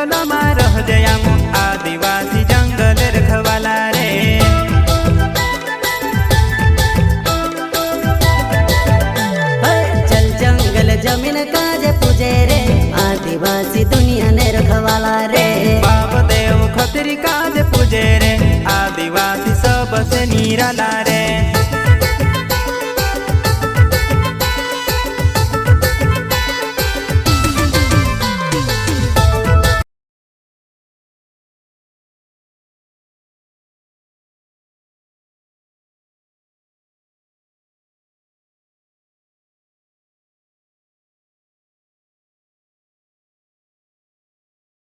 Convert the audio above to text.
जंगल में रह जयाम आदिवासी जंगल रखवाला रे। चल जंगल जमीन काजे पूजे रे आदिवासी दुनिया ने रखवाला रे। बाप देव खतरी काज पूजे रे आदिवासी सबसे निराला रे।